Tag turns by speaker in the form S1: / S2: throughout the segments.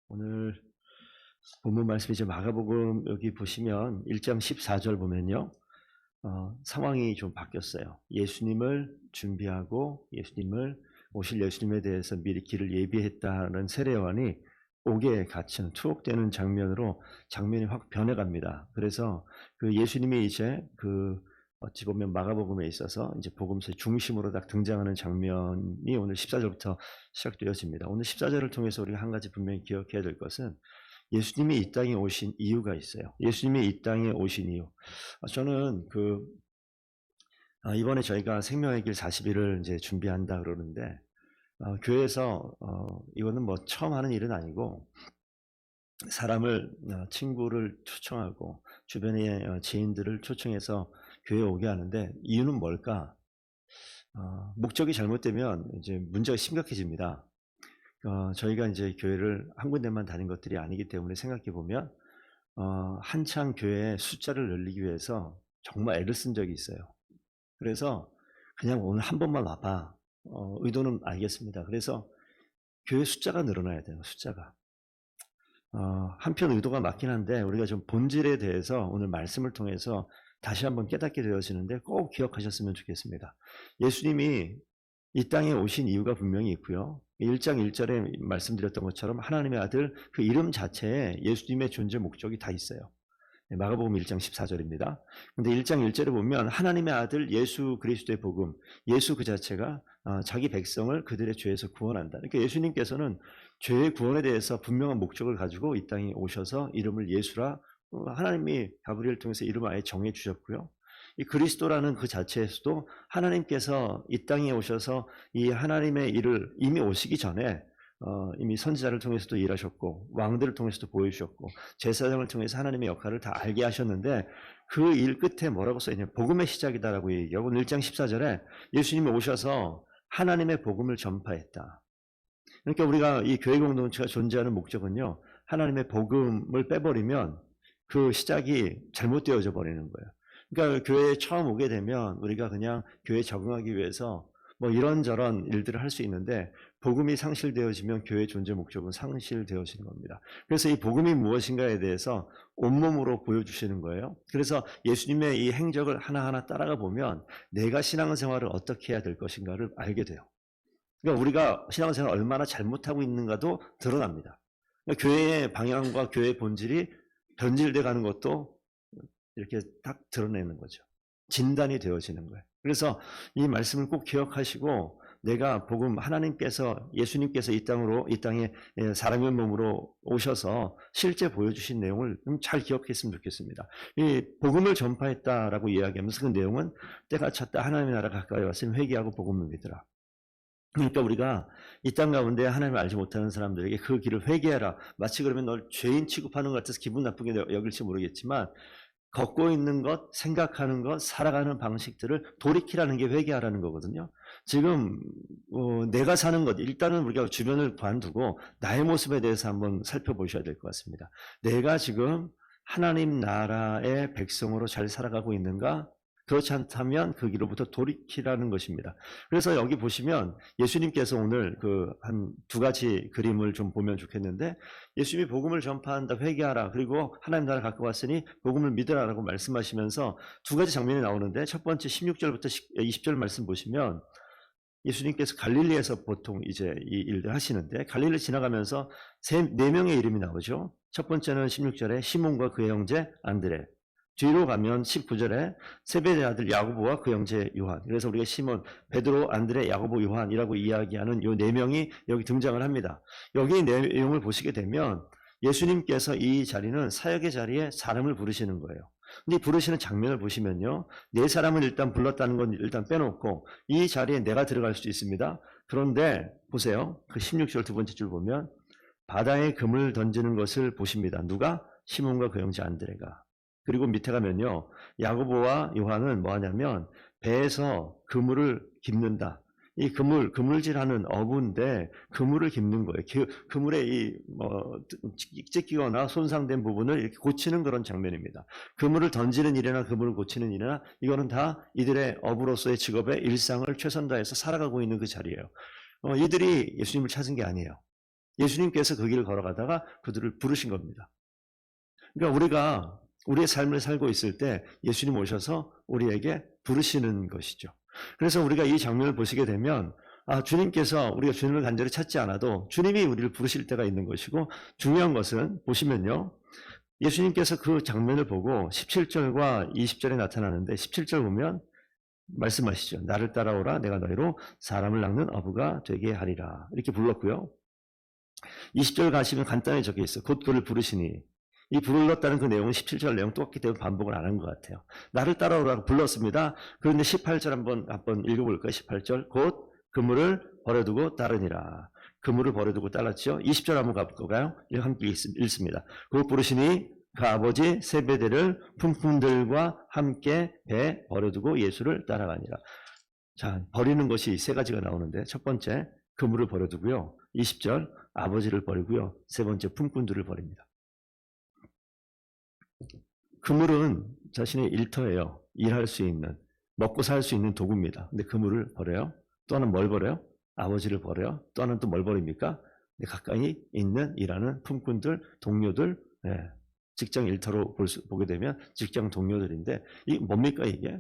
S1: 오늘 본문 말씀이 이제 마가복음 여기 보시면 1장 14절 보면요. 상황이 좀 바뀌었어요. 예수님을 준비하고 오실 예수님에 대해서 미리 길을 예비했다는 세례요한이 옥에 갇힌 투옥되는 장면이 확 변해갑니다. 그래서 그 예수님이 이제 어찌 보면 마가복음에 있어서 이제 복음서의 중심으로 딱 등장하는 장면이 오늘 14절부터 시작되어집니다. 오늘 14절을 통해서 우리가 한 가지 분명히 기억해야 될 것은 예수님이 이 땅에 오신 이유가 있어요. 예수님이 이 땅에 오신 이유. 저는 이번에 저희가 생명의 길 40일을 이제 준비한다 그러는데, 교회에서, 이거는 뭐 처음 하는 일은 아니고, 친구를 초청하고, 주변의 지인들을 초청해서 교회에 오게 하는데, 이유는 뭘까? 목적이 잘못되면 이제 문제가 심각해집니다. 저희가 이제 교회를 한 군데만 다닌 것들이 아니기 때문에 생각해 보면, 한창 교회의 숫자를 늘리기 위해서 정말 애를 쓴 적이 있어요. 그래서 그냥 오늘 한 번만 와봐. 의도는 알겠습니다. 그래서 교회 숫자가 늘어나야 돼요. 숫자가. 한편 의도가 맞긴 한데 우리가 좀 본질에 대해서 오늘 말씀을 통해서 다시 한번 깨닫게 되어지는데 꼭 기억하셨으면 좋겠습니다. 예수님이 이 땅에 오신 이유가 분명히 있고요. 1장 1절에 말씀드렸던 것처럼 하나님의 아들 그 이름 자체에 예수님의 존재 목적이 다 있어요. 마가복음 1장 14절입니다. 근데 1장 1절에 보면 하나님의 아들 예수 그리스도의 복음, 예수 그 자체가 자기 백성을 그들의 죄에서 구원한다. 그러니까 예수님께서는 죄의 구원에 대해서 분명한 목적을 가지고 이 땅에 오셔서 이름을 예수라, 하나님이 가브리엘을 통해서 이름을 아예 정해 주셨고요. 이 그리스도라는 그 자체에서도 하나님께서 이 땅에 오셔서 이 하나님의 일을 이미 오시기 전에 이미 선지자를 통해서도 일하셨고 왕들을 통해서도 보여주셨고 제사장을 통해서 하나님의 역할을 다 알게 하셨는데 그 일 끝에 뭐라고 써있냐, 복음의 시작이다라고 얘기하고 1장 14절에 예수님이 오셔서 하나님의 복음을 전파했다. 그러니까 우리가 이 교회 공동체가 존재하는 목적은요, 하나님의 복음을 빼버리면 그 시작이 잘못되어져 버리는 거예요. 그러니까 교회에 처음 오게 되면 우리가 그냥 교회에 적응하기 위해서 뭐 이런저런 일들을 할 수 있는데 복음이 상실되어지면 교회의 존재 목적은 상실되어지는 겁니다. 그래서 이 복음이 무엇인가에 대해서 온몸으로 보여주시는 거예요. 그래서 예수님의 이 행적을 하나하나 따라가 보면 내가 신앙생활을 어떻게 해야 될 것인가를 알게 돼요. 그러니까 우리가 신앙생활을 얼마나 잘못하고 있는가도 드러납니다. 그러니까 교회의 방향과 교회의 본질이 변질돼 가는 것도 이렇게 딱 드러내는 거죠. 진단이 되어지는 거예요. 그래서 이 말씀을 꼭 기억하시고 내가 복음, 하나님께서 예수님께서 이 땅에 사람의 몸으로 오셔서 실제 보여주신 내용을 잘 기억했으면 좋겠습니다. 이 복음을 전파했다라고 이야기하면서 그 내용은 때가 찼다, 하나님의 나라가 가까이 왔으면 회개하고 복음을 믿으라. 그러니까 우리가 이 땅 가운데 하나님을 알지 못하는 사람들에게 그 길을 회개하라. 마치 그러면 널 죄인 취급하는 것 같아서 기분 나쁘게 여길지 모르겠지만 걷고 있는 것, 생각하는 것, 살아가는 방식들을 돌이키라는 게 회개하라는 거거든요. 지금 내가 사는 것, 일단은 우리가 주변을 관두고 나의 모습에 대해서 한번 살펴보셔야 될 것 같습니다. 내가 지금 하나님 나라의 백성으로 잘 살아가고 있는가? 그렇지 않다면 그 길로부터 돌이키라는 것입니다. 그래서 여기 보시면 예수님께서 오늘 한 두 가지 그림을 좀 보면 좋겠는데, 예수님이 복음을 전파한다, 회개하라, 그리고 하나님 나라 가까이 왔으니 복음을 믿으라라고 말씀하시면서 두 가지 장면이 나오는데, 첫 번째 16절부터 20절 말씀 보시면 예수님께서 갈릴리에서 보통 이제 이 일들 하시는데, 갈릴리 지나가면서 네 명의 이름이 나오죠. 첫 번째는 16절에 시몬과 그의 형제 안드레, 뒤로 가면 19절에 세베대의 아들 야고보와 그 형제 요한. 그래서 우리가 시몬, 베드로, 안드레, 야고보, 요한이라고 이야기하는 이 네 명이 여기 등장을 합니다. 여기 내용을 보시게 되면 예수님께서 이 자리는 사역의 자리에 사람을 부르시는 거예요. 근데 부르시는 장면을 보시면요, 네 사람을 일단 불렀다는 건 일단 빼놓고 이 자리에 내가 들어갈 수 있습니다. 그런데 보세요. 그 16절 두 번째 줄 보면 바다에 금을 던지는 것을 보십니다. 누가? 시몬과 그 형제 안드레가. 그리고 밑에 가면요, 야고보와 요한은 뭐 하냐면 배에서 그물을 깁는다. 이 그물질하는 어부인데 그물을 깁는 거예요. 그물에 찢기거나 손상된 부분을 이렇게 고치는 그런 장면입니다. 그물을 던지는 일이나 그물을 고치는 일이나 이거는 다 이들의 어부로서의 직업의 일상을 최선 다해서 살아가고 있는 그 자리예요. 이들이 예수님을 찾은 게 아니에요. 예수님께서 그 길을 걸어가다가 그들을 부르신 겁니다. 그러니까 우리가 우리의 삶을 살고 있을 때 예수님 오셔서 우리에게 부르시는 것이죠. 그래서 우리가 이 장면을 보시게 되면 주님께서 우리가 주님을 간절히 찾지 않아도 주님이 우리를 부르실 때가 있는 것이고, 중요한 것은 보시면요. 예수님께서 그 장면을 보고 17절과 20절에 나타나는데, 17절 보면 말씀하시죠. 나를 따라오라, 내가 너희로 사람을 낚는 어부가 되게 하리라. 이렇게 불렀고요. 20절 가시면 간단히 적혀 있어요. 곧 그를 부르시니. 이 불렀다는 그 내용은 17절 내용 똑같기 때문에 반복을 안 한 것 같아요. 나를 따라오라고 불렀습니다. 그런데 18절 한번 읽어볼까요? 18절. 곧 그물을 버려두고 따르니라. 그물을 버려두고 따랐죠. 20절 한번 가볼까요? 함께 읽습니다. 곧 부르시니 그 아버지 세베대를 품꾼들과 함께 배 버려두고 예수를 따라가니라. 자, 버리는 것이 세 가지가 나오는데, 첫 번째 그물을 버려두고요. 20절 아버지를 버리고요. 세 번째 품꾼들을 버립니다. 그물은 자신의 일터예요. 일할 수 있는, 먹고 살 수 있는 도구입니다. 근데 그물을 버려요. 또 하나는 뭘 버려요? 아버지를 버려요. 또 하나는 또 뭘 버립니까? 가까이 있는 일하는 품꾼들, 동료들, 직장 일터로 보게 되면 직장 동료들인데, 이게 뭡니까 이게?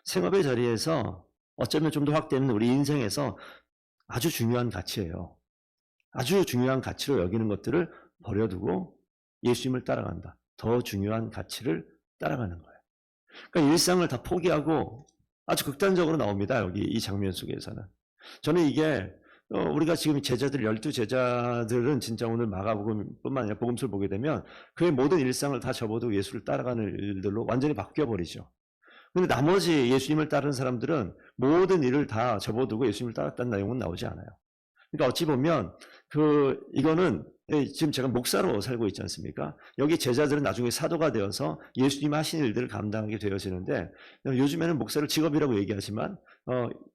S1: 생업의 자리에서 어쩌면 좀 더 확대되는 우리 인생에서 아주 중요한 가치예요. 아주 중요한 가치로 여기는 것들을 버려두고 예수님을 따라간다. 더 중요한 가치를 따라가는 거예요. 그러니까 일상을 다 포기하고 아주 극단적으로 나옵니다. 여기 이 장면 속에서는. 저는 이게 우리가 지금 제자들 12제자들은 진짜 오늘 마가복음뿐만 아니라 복음서를 보게 되면 그의 모든 일상을 다 접어두고 예수를 따라가는 일들로 완전히 바뀌어버리죠. 근데 나머지 예수님을 따르는 사람들은 모든 일을 다 접어두고 예수님을 따랐다는 내용은 나오지 않아요. 그러니까 어찌 보면 이거는 지금 제가 목사로 살고 있지 않습니까? 여기 제자들은 나중에 사도가 되어서 예수님 하신 일들을 감당하게 되어지는데, 요즘에는 목사를 직업이라고 얘기하지만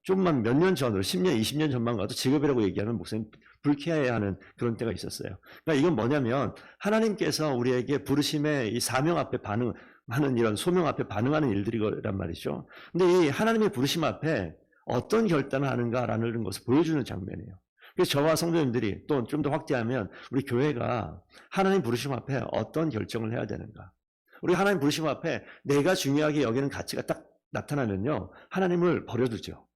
S1: 좀만 몇 년 전으로 10년, 20년 전만 가도 직업이라고 얘기하는 목사님 불쾌해하는 그런 때가 있었어요. 그러니까 이건 뭐냐면 하나님께서 우리에게 부르심의 이 사명 앞에 반응하는, 이런 소명 앞에 반응하는 일들이란 말이죠. 근데 이 하나님의 부르심 앞에 어떤 결단을 하는가라는 것을 보여주는 장면이에요. 그래서 저와 성도님들이 또 좀 더 확대하면 우리 교회가 하나님 부르심 앞에 어떤 결정을 해야 되는가. 우리 하나님 부르심 앞에 내가 중요하게 여기는 가치가 딱 나타나면요, 하나님을 버려두죠.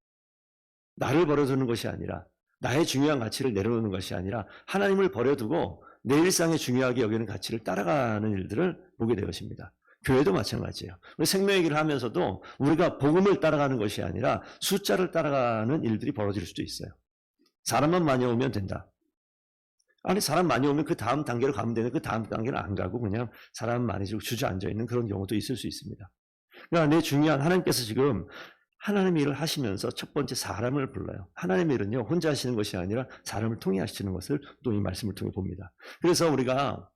S1: 나를 버려두는 것이 아니라, 나의 중요한 가치를 내려놓는 것이 아니라 하나님을 버려두고 내 일상에 중요하게 여기는 가치를 따라가는 일들을 보게 되었습니다. 교회도 마찬가지예요. 우리 생명의 길을 하면서도 우리가 복음을 따라가는 것이 아니라 숫자를 따라가는 일들이 벌어질 수도 있어요. 사람만 많이 오면 된다. 아니, 사람 많이 오면 그 다음 단계로 가면 되는데 그 다음 단계는 안 가고 그냥 사람 많이 주저앉아 있는 그런 경우도 있을 수 있습니다. 그러니까 내 중요한, 하나님께서 지금 하나님의 일을 하시면서 첫 번째 사람을 불러요. 하나님의 일은요, 혼자 하시는 것이 아니라 사람을 통해 하시는 것을 또 이 말씀을 통해 봅니다. 그래서 우리가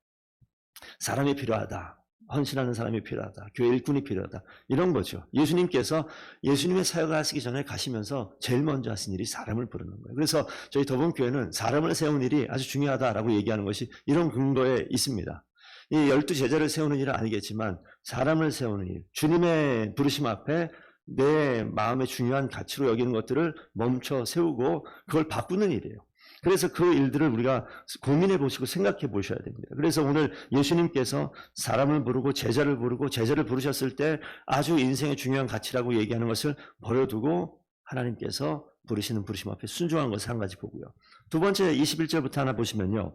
S1: 사람이 필요하다, 헌신하는 사람이 필요하다, 교회 일꾼이 필요하다, 이런 거죠. 예수님께서 예수님의 사역을 하시기 전에 가시면서 제일 먼저 하신 일이 사람을 부르는 거예요. 그래서 저희 더본교회는 사람을 세우는 일이 아주 중요하다라고 얘기하는 것이 이런 근거에 있습니다. 이 12제자를 세우는 일은 아니겠지만 사람을 세우는 일, 주님의 부르심 앞에 내 마음의 중요한 가치로 여기는 것들을 멈춰 세우고 그걸 바꾸는 일이에요. 그래서 그 일들을 우리가 고민해 보시고 생각해 보셔야 됩니다. 그래서 오늘 예수님께서 사람을 부르고 제자를 부르고, 제자를 부르셨을 때 아주 인생의 중요한 가치라고 얘기하는 것을 버려두고 하나님께서 부르시는 부르심 앞에 순종한 것을 한 가지 보고요. 두 번째 21절부터 하나 보시면요,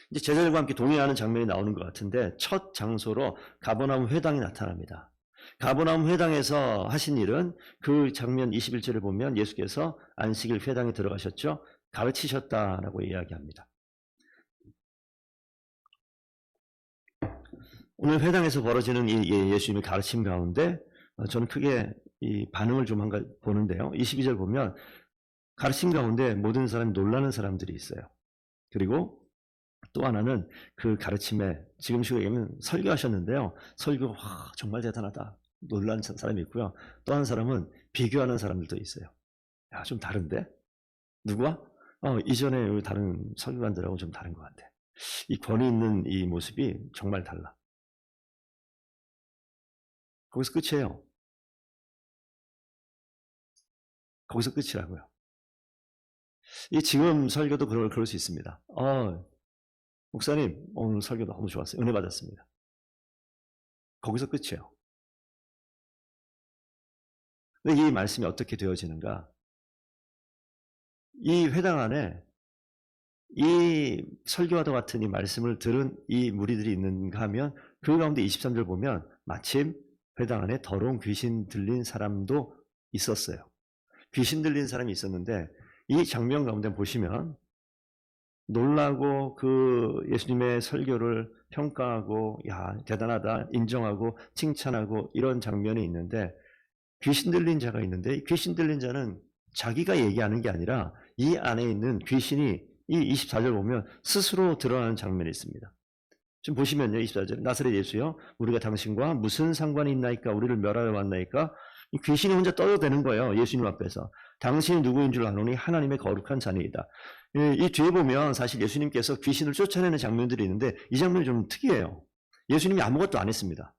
S1: 이제 제자들과 함께 동행하는 장면이 나오는 것 같은데, 첫 장소로 가버나움 회당이 나타납니다. 가버나움 회당에서 하신 일은, 그 장면 21절을 보면 예수께서 안식일 회당에 들어가셨죠. 가르치셨다라고 이야기합니다. 오늘 회당에서 벌어지는 이 예수님의 가르침 가운데 저는 크게 이 반응을 좀 보는데요. 22절 보면 가르침 가운데 모든 사람이 놀라는 사람들이 있어요. 그리고 또 하나는 그 가르침에, 지금 식으로 얘기하면 설교하셨는데요, 설교 정말 대단하다, 놀란 사람이 있고요. 또 한 사람은 비교하는 사람들도 있어요. 야, 좀 다른데? 누구와? 이전에 다른 설교관들하고 좀 다른 것 같아. 이 권위 있는 이 모습이 정말 달라. 거기서 끝이에요. 거기서 끝이라고요. 이 지금 설교도 그럴 수 있습니다. 목사님, 오늘 설교 너무 좋았어요. 은혜 받았습니다. 거기서 끝이에요. 근데 이 말씀이 어떻게 되어지는가? 이 회당 안에 이 설교와도 같은 이 말씀을 들은 이 무리들이 있는가 하면 그 가운데 23절 보면 마침 회당 안에 더러운 귀신 들린 사람도 있었어요. 귀신 들린 사람이 있었는데 이 장면 가운데 보시면 놀라고 그 예수님의 설교를 평가하고 야 대단하다 인정하고 칭찬하고 이런 장면이 있는데 귀신 들린 자가 있는데 귀신 들린 자는 자기가 얘기하는 게 아니라 이 안에 있는 귀신이 이 24절 보면 스스로 드러나는 장면이 있습니다. 지금 보시면요. 24절 나사렛 예수여 우리가 당신과 무슨 상관이 있나이까 우리를 멸하러 왔나이까 귀신이 혼자 떠들어대는 거예요. 예수님 앞에서. 당신이 누구인 줄 아노니 하나님의 거룩한 자니이다. 이 뒤에 보면 사실 예수님께서 귀신을 쫓아내는 장면들이 있는데 이 장면이 좀 특이해요. 예수님이 아무것도 안 했습니다.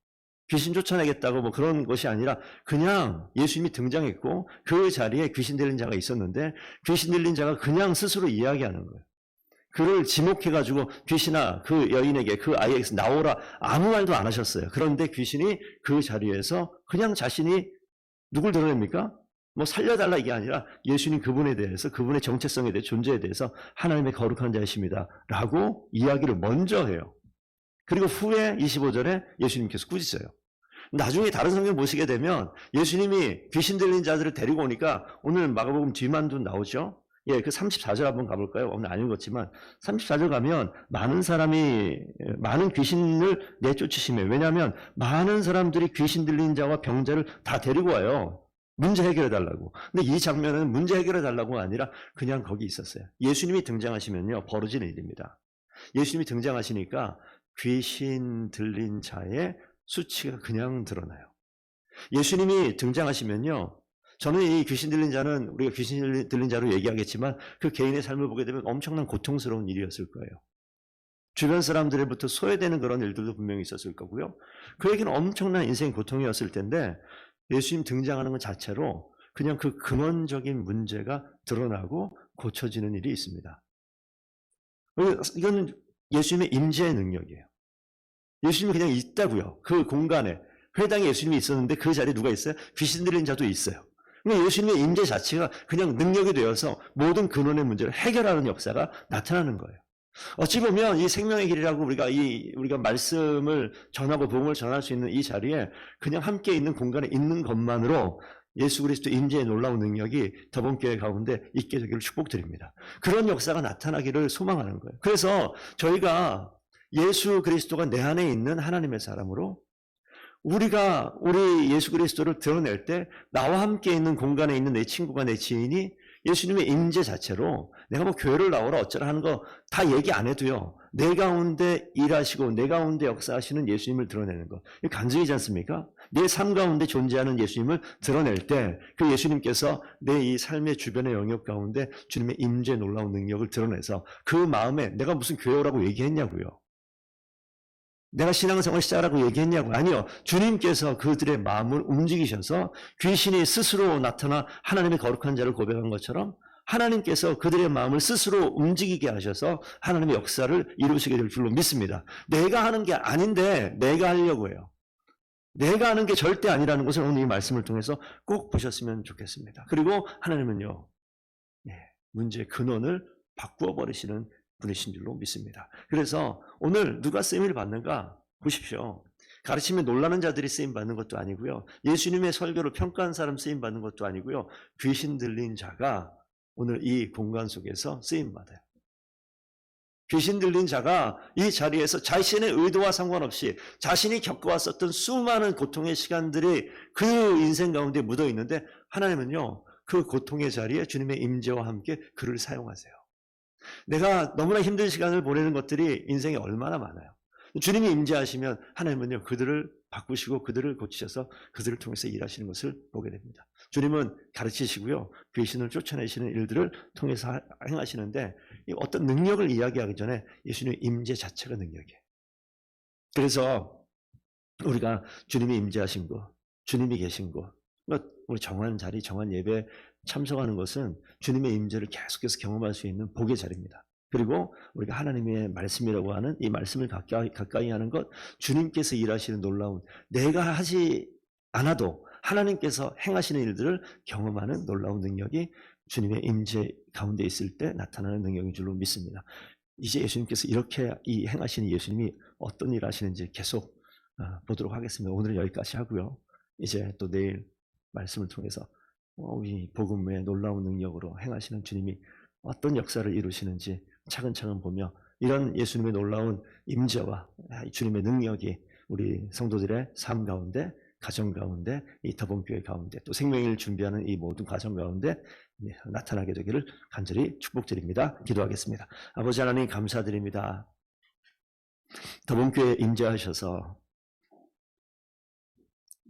S1: 귀신 쫓아내겠다고 뭐 그런 것이 아니라 그냥 예수님이 등장했고 그 자리에 귀신 들린 자가 있었는데 귀신 들린 자가 그냥 스스로 이야기하는 거예요. 그를 지목해가지고 귀신아 그 여인에게 그 아이에게서 나오라 아무 말도 안 하셨어요. 그런데 귀신이 그 자리에서 그냥 자신이 누굴 드러냅니까? 뭐 살려달라 이게 아니라 예수님 그분에 대해서 그분의 정체성에 대해 존재에 대해서 하나님의 거룩한 자이십니다 라고 이야기를 먼저 해요. 그리고 후에 25절에 예수님께서 꾸짖어요. 나중에 다른 성경 보시게 되면 예수님이 귀신 들린 자들을 데리고 오니까 오늘 마가복음 뒤만도 나오죠. 예, 그 34절 한번 가볼까요? 오늘 안 읽었지만 34절 가면 많은 귀신을 내쫓으시며 왜냐하면 많은 사람들이 귀신 들린 자와 병자를 다 데리고 와요. 문제 해결해 달라고. 근데 이 장면은 문제 해결해 달라고가 아니라 그냥 거기 있었어요. 예수님이 등장하시면요 벌어지는 일입니다. 예수님이 등장하시니까 귀신 들린 자의 수치가 그냥 드러나요. 예수님이 등장하시면요 저는 이 귀신 들린 자는 우리가 귀신 들린 자로 얘기하겠지만 그 개인의 삶을 보게 되면 엄청난 고통스러운 일이었을 거예요. 주변 사람들로부터 소외되는 그런 일들도 분명히 있었을 거고요. 그에게는 엄청난 인생 고통이었을 텐데 예수님 등장하는 것 자체로 그냥 그 근원적인 문제가 드러나고 고쳐지는 일이 있습니다. 이건 예수님의 임재의 능력이에요. 예수님이 그냥 있다고요. 그 공간에 회당에 예수님이 있었는데 그 자리에 누가 있어요? 귀신 들린 자도 있어요. 그러니까 예수님의 임재 자체가 그냥 능력이 되어서 모든 근원의 문제를 해결하는 역사가 나타나는 거예요. 어찌 보면 이 생명의 길이라고 우리가 말씀을 전하고 복음을 전할 수 있는 이 자리에 그냥 함께 있는 공간에 있는 것만으로 예수 그리스도 임재의 놀라운 능력이 더본교회 가운데 있게 되기를 축복드립니다. 그런 역사가 나타나기를 소망하는 거예요. 그래서 저희가 예수 그리스도가 내 안에 있는 하나님의 사람으로 우리가 우리 예수 그리스도를 드러낼 때 나와 함께 있는 공간에 있는 내 친구가 내 지인이 예수님의 임재 자체로 내가 뭐 교회를 나오라 어쩌라 하는 거 다 얘기 안 해도요. 내 가운데 일하시고 내 가운데 역사하시는 예수님을 드러내는 거. 이거 간증이지 않습니까? 내 삶 가운데 존재하는 예수님을 드러낼 때 그 예수님께서 내 이 삶의 주변의 영역 가운데 주님의 임재 놀라운 능력을 드러내서 그 마음에 내가 무슨 교회라고 얘기했냐고요. 내가 신앙생활 시작하라고 얘기했냐고. 아니요. 주님께서 그들의 마음을 움직이셔서 귀신이 스스로 나타나 하나님의 거룩한 자를 고백한 것처럼 하나님께서 그들의 마음을 스스로 움직이게 하셔서 하나님의 역사를 이루시게 될 줄로 믿습니다. 내가 하는 게 아닌데 내가 하려고 해요. 내가 하는 게 절대 아니라는 것을 오늘 이 말씀을 통해서 꼭 보셨으면 좋겠습니다. 그리고 하나님은요. 문제의 근원을 바꾸어 버리시는 분이신 줄로 믿습니다. 그래서 오늘 누가 쓰임을 받는가 보십시오. 가르치면 놀라는 자들이 쓰임 받는 것도 아니고요. 예수님의 설교를 평가한 사람 쓰임 받는 것도 아니고요. 귀신 들린 자가 오늘 이 공간 속에서 쓰임 받아요. 귀신 들린 자가 이 자리에서 자신의 의도와 상관없이 자신이 겪어왔었던 수많은 고통의 시간들이 그 인생 가운데 묻어 있는데 하나님은요. 그 고통의 자리에 주님의 임재와 함께 그를 사용하세요. 내가 너무나 힘든 시간을 보내는 것들이 인생에 얼마나 많아요. 주님이 임재하시면 하나님은요 그들을 바꾸시고 그들을 고치셔서 그들을 통해서 일하시는 것을 보게 됩니다. 주님은 가르치시고요 귀신을 쫓아내시는 일들을 통해서 행하시는데 어떤 능력을 이야기하기 전에 예수님의 임재 자체가 능력이에요. 그래서 우리가 주님이 임재하신 것, 주님이 계신 것, 그러니까 우리 정한 자리, 정한 예배 참석하는 것은 주님의 임재를 계속해서 경험할 수 있는 복의 자리입니다. 그리고 우리가 하나님의 말씀이라고 하는 이 말씀을 가까이 하는 것, 주님께서 일하시는 놀라운, 내가 하지 않아도 하나님께서 행하시는 일들을 경험하는 놀라운 능력이 주님의 임재 가운데 있을 때 나타나는 능력인 줄로 믿습니다. 이제 예수님께서 이렇게 이 행하시는 예수님이 어떤 일 하시는지 계속 보도록 하겠습니다. 오늘은 여기까지 하고요. 이제 또 내일 말씀을 통해서 이 복음의 놀라운 능력으로 행하시는 주님이 어떤 역사를 이루시는지 차근차근 보며 이런 예수님의 놀라운 임재와 주님의 능력이 우리 성도들의 삶 가운데, 가정 가운데, 이 더본교회 가운데, 또 생명을 준비하는 이 모든 가정 가운데 나타나게 되기를 간절히 축복드립니다. 기도하겠습니다. 아버지 하나님 감사드립니다. 더본교회에 임재하셔서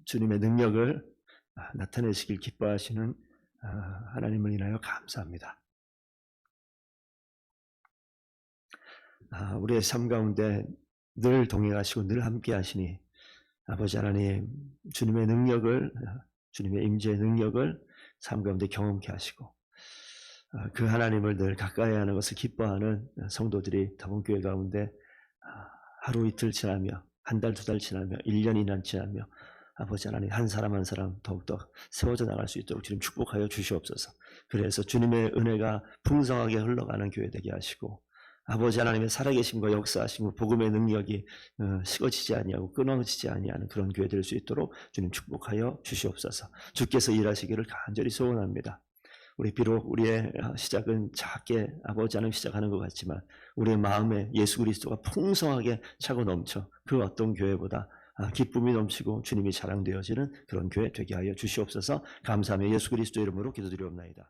S1: 주님의 능력을 나타내시길 기뻐하시는 하나님을 인하여 감사합니다. 우리의 삶 가운데 늘 동행하시고 늘 함께 하시니 아버지 하나님 주님의 능력을, 주님의 임재의 능력을 삶 가운데 경험케 하시고 그 하나님을 늘 가까이 하는 것을 기뻐하는 성도들이 더본교회 가운데 하루 이틀 지나며 한 달, 두 달 지나며 1년, 2년 지나며 아버지 하나님 한 사람 한 사람 더욱더 세워져 나갈 수 있도록 주님 축복하여 주시옵소서. 그래서 주님의 은혜가 풍성하게 흘러가는 교회 되게 하시고 아버지 하나님의 살아계심과 역사하심과 복음의 능력이 식어지지 아니하고 끊어지지 아니하는 그런 교회 될 수 있도록 주님 축복하여 주시옵소서. 주께서 일하시기를 간절히 소원합니다. 우리 비록 우리의 시작은 작게 아버지 하나님 시작하는 것 같지만 우리의 마음에 예수 그리스도가 풍성하게 차고 넘쳐 그 어떤 교회보다 기쁨이 넘치고 주님이 자랑되어지는 그런 교회 되게 하여 주시옵소서. 감사하며 예수 그리스도 이름으로 기도드리옵나이다.